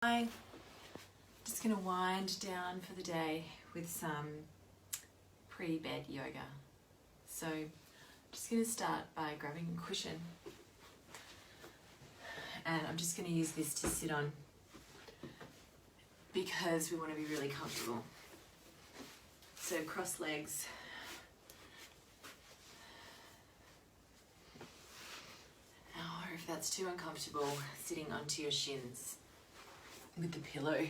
I'm just going to wind down for the day with some pre-bed yoga. So I'm just going to start by grabbing a cushion, and I'm just going to use this to sit on because we want to be really comfortable. So cross legs, or if that's too uncomfortable, sitting onto your shins with the pillow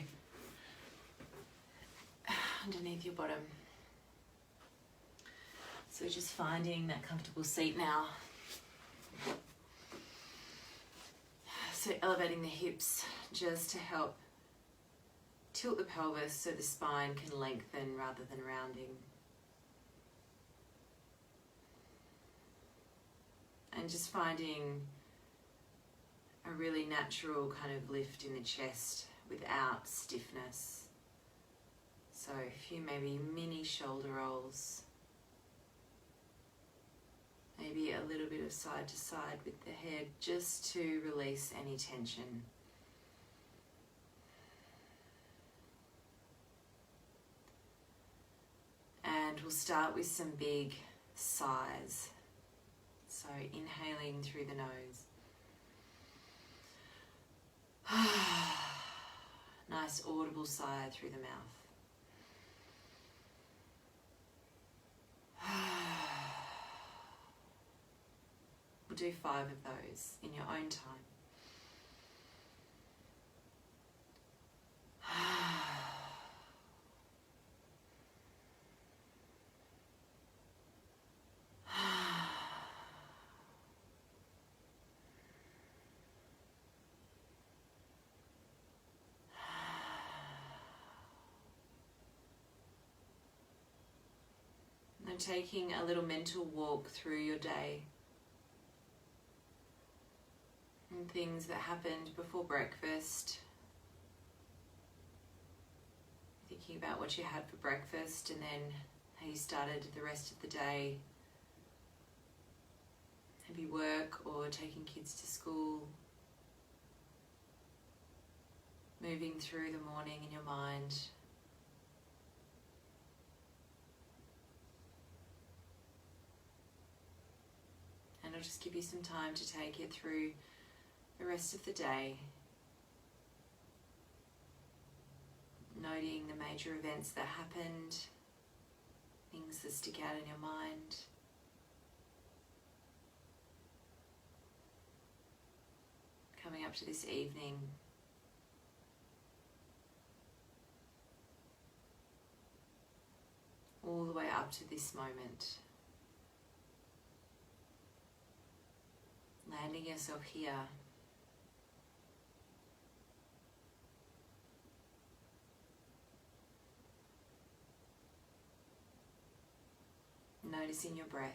underneath your bottom. So just finding that comfortable seat now. So elevating the hips just to help tilt the pelvis so the spine can lengthen rather than rounding. And just finding a really natural kind of lift in the chest without stiffness. So a few maybe mini shoulder rolls. Maybe a little bit of side to side with the head just to release any tension. And we'll start with some big sighs. So inhaling through the nose. Nice audible sigh through the mouth. We'll do 5 of those in your own time. And taking a little mental walk through your day. And things that happened before breakfast. Thinking about what you had for breakfast and then how you started the rest of the day. Maybe work or taking kids to school. Moving through the morning in your mind. And I'll just give you some time to take it through the rest of the day. Noting the major events that happened, things that stick out in your mind. Coming up to this evening. All the way up to this moment. Landing yourself here. Noticing your breath.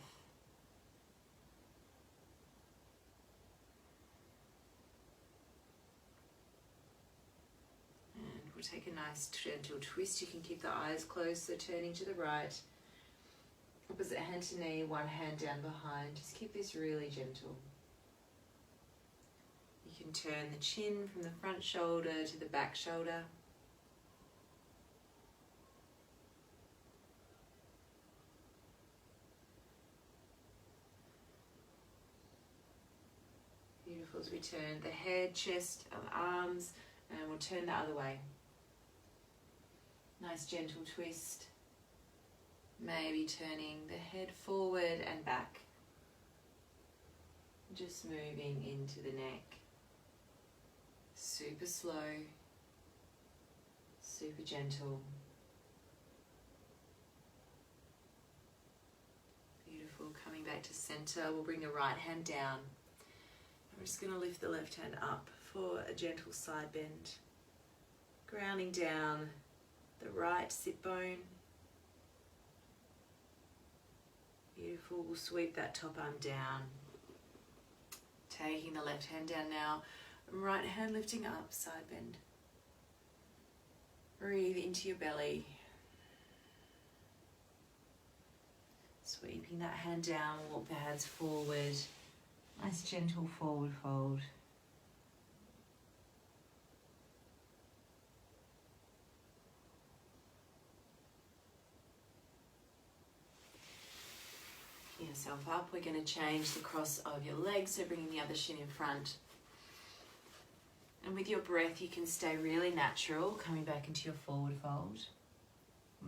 And we'll take a nice gentle twist. You can keep the eyes closed, so turning to the right. Opposite hand to knee, one hand down behind. Just keep this really gentle. You can turn the chin from the front shoulder to the back shoulder. Beautiful. As we turn the head, chest, arms, and we'll turn the other way. Nice gentle twist. Maybe turning the head forward and back. Just moving into the neck. Super slow, super gentle. Beautiful. Coming back to center, we'll bring the right hand down. I'm just going to lift the left hand up for a gentle side bend. Grounding down the right sit bone. Beautiful. We'll sweep that top arm down. Taking the left hand down now. Right hand lifting up, side bend. Breathe into your belly. Sweeping that hand down, walk the hands forward. Nice gentle forward fold. yourself up. We're going to change the cross of your legs, so bringing the other shin in front. And with your breath, you can stay really natural, coming back into your forward fold.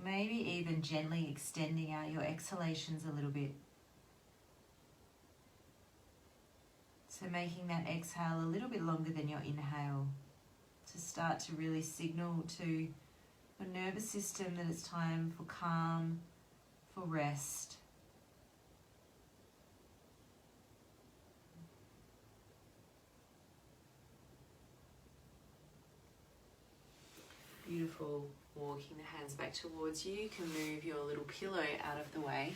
Maybe even gently extending out your exhalations a little bit. So making that exhale a little bit longer than your inhale to start to really signal to your nervous system that it's time for calm, for rest. Beautiful. Walking the hands back towards you. You can move your little pillow out of the way.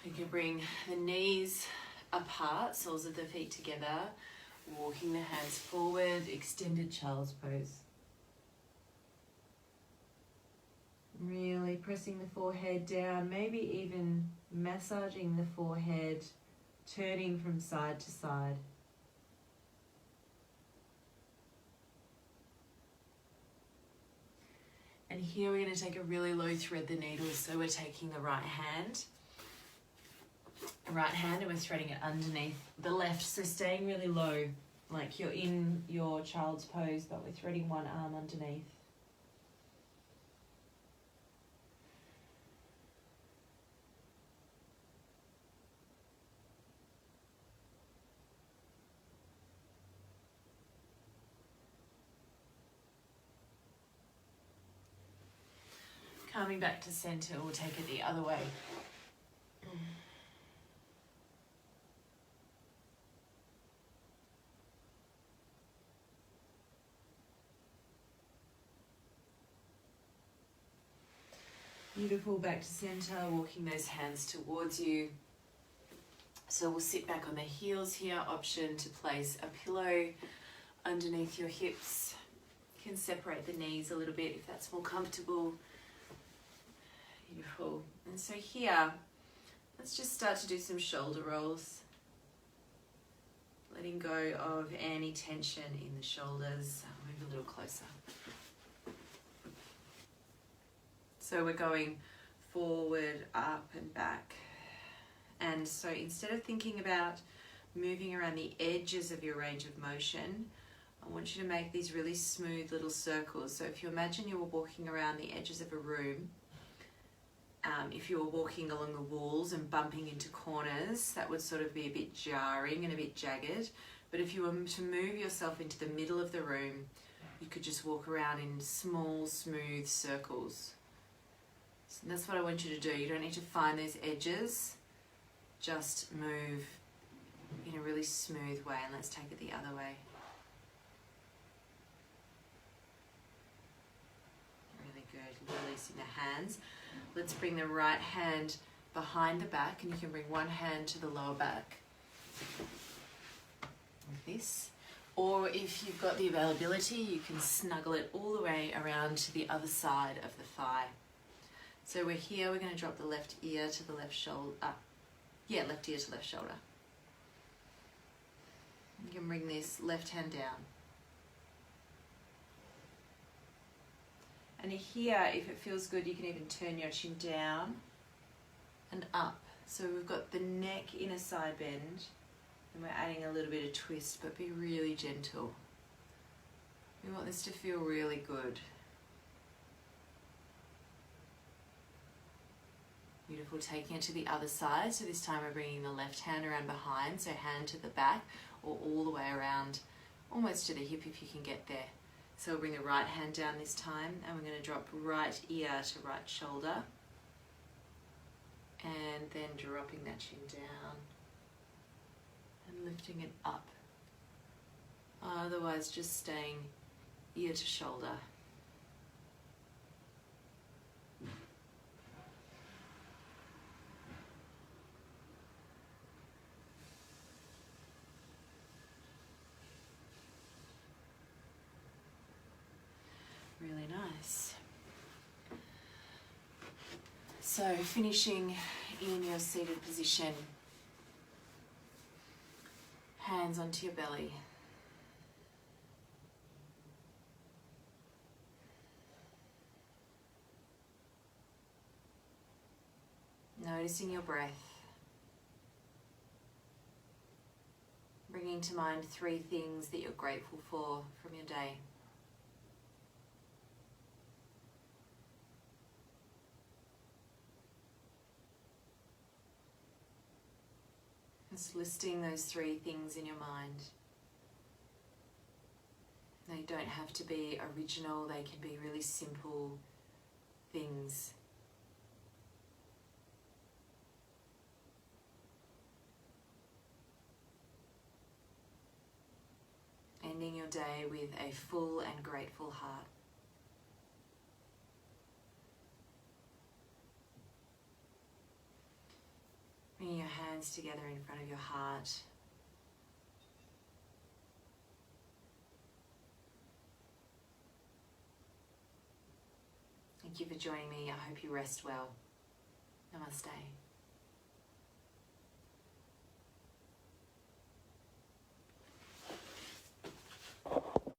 You can bring the knees apart, soles of the feet together, walking the hands forward, extended child's pose. Really pressing the forehead down, maybe even massaging the forehead, turning from side to side. And here we're going to take a really low thread the needle, so we're taking the right hand and we're threading it underneath the left, so staying really low, like you're in your child's pose, but we're threading one arm underneath. Coming back to center, we'll take it the other way. Beautiful, back to center, walking those hands towards you. So we'll sit back on the heels here, option to place a pillow underneath your hips. You can separate the knees a little bit if that's more comfortable. Beautiful. And so here, let's just start to do some shoulder rolls. Letting go of any tension in the shoulders. I'll move a little closer. So we're going forward, up and back. And so instead of thinking about moving around the edges of your range of motion, I want you to make these really smooth little circles. So if you imagine you were walking around the edges of a room, if you were walking along the walls and bumping into corners, that would sort of be a bit jarring and a bit jagged. But if you were to move yourself into the middle of the room, you could just walk around in small, smooth circles. So that's what I want you to do. You don't need to find those edges. Just move in a really smooth way, and let's take it the other way. Really good. Releasing the hands. Let's bring the right hand behind the back, and you can bring one hand to the lower back. Like this. Or if you've got the availability, you can snuggle it all the way around to the other side of the thigh. So we're here, we're going to drop the left ear to the left shoulder. Left ear to left shoulder. You can bring this left hand down. And here, if it feels good, you can even turn your chin down and up. So we've got the neck in a side bend, and we're adding a little bit of twist, but be really gentle. We want this to feel really good. Beautiful, taking it to the other side. So this time we're bringing the left hand around behind, so hand to the back or all the way around, almost to the hip if you can get there. So we'll bring the right hand down this time, and we're going to drop right ear to right shoulder. And then dropping that chin down and lifting it up. Otherwise just staying ear to shoulder. Really nice. So finishing in your seated position, hands onto your belly. Noticing your breath. Bringing to mind 3 things that you're grateful for from your day. Just listing those 3 things in your mind. They don't have to be original, they can be really simple things. Ending your day with a full and grateful heart. Bringing your hands together in front of your heart. Thank you for joining me. I hope you rest well. Namaste.